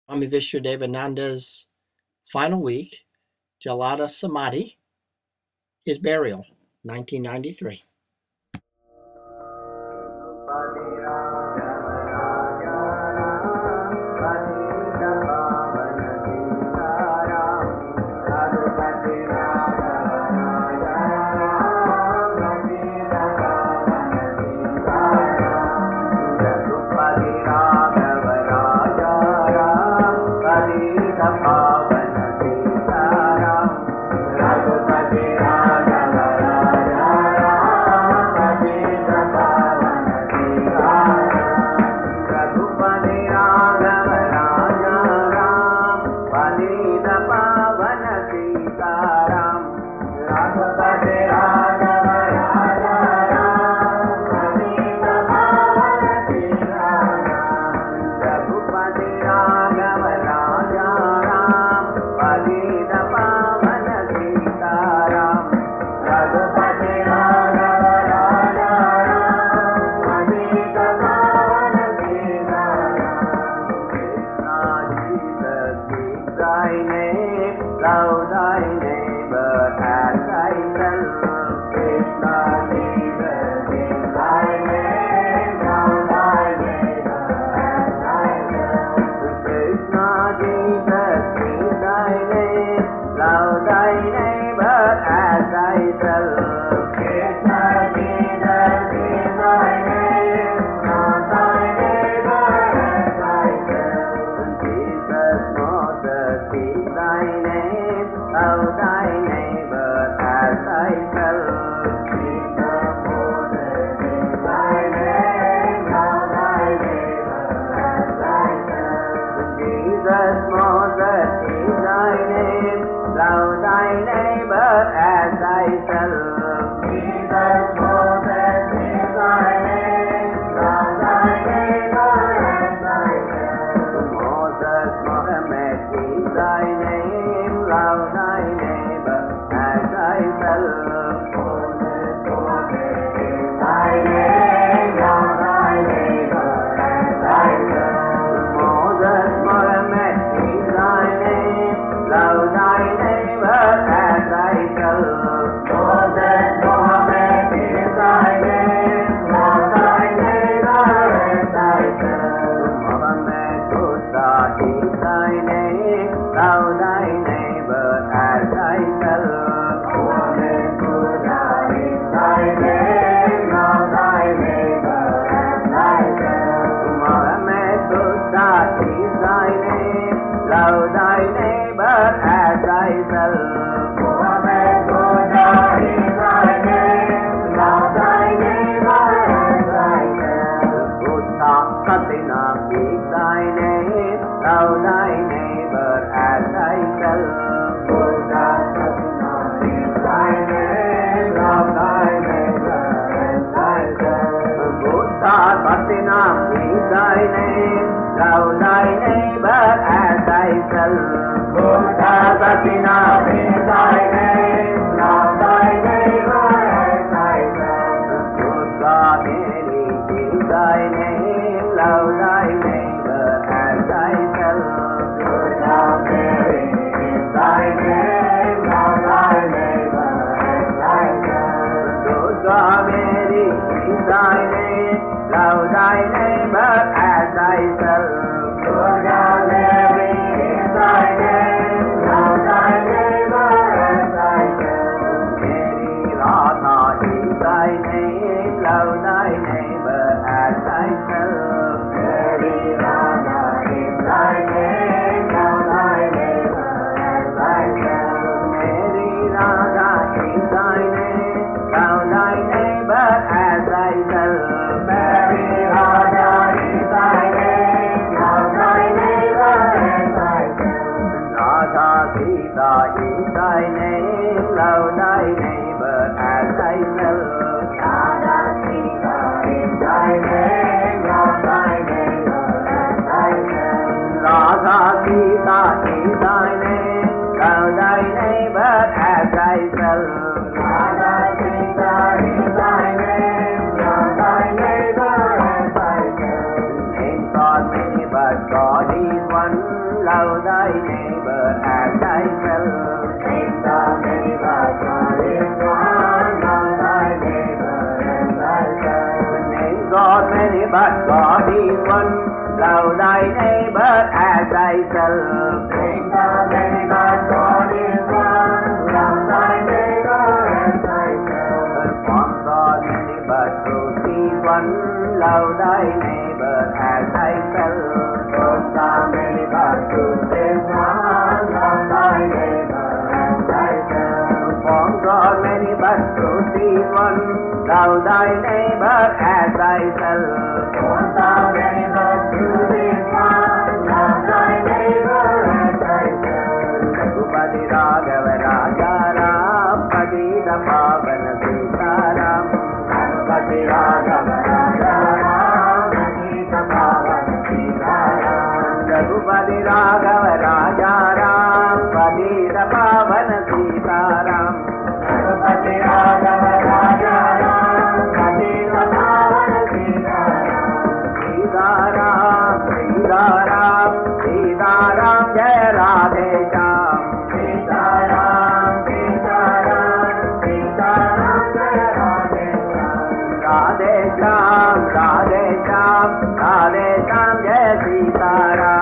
Swami Vishwadevananda's final week, Jalada Samadhi, his burial, 1993. love thy neighbor as thyself. Names are many, but God is one. Love thy neighbor as thyself. The names are many, but God is one. Love thy neighbor as thyself. Names are many, but God is one. Love thy neighbor as thyself. The forms are many, but truth is one. Love thy neighbor as thyself. Forms are many, but truth is one. Love thy neighbor as thyself. Forms are many, but truth is one. Love thy neighbor as thyself. Forms are many, but truth is one. Love thy neighbor as thyself. Ragupati Raghava Raja Ram, Padita Pavana Sitaram. Ragupati Raghava Raja Ram, Padita Pavana Sitaram. Ragupati Raghava Raja Ram, Padita Pavana Sitaram. Ragupati Raghava Raja Ram, Padita Pavana Sitaram. Sitaram, Sitaram, Sitaram, Jaya Radhe Shyam. Sitaram, Sitaram, Sitaram, Jaya Radhe Shyam. Radhe Shyam, Radhe Shyam, Radhe Shyam, Jaya Sitaram.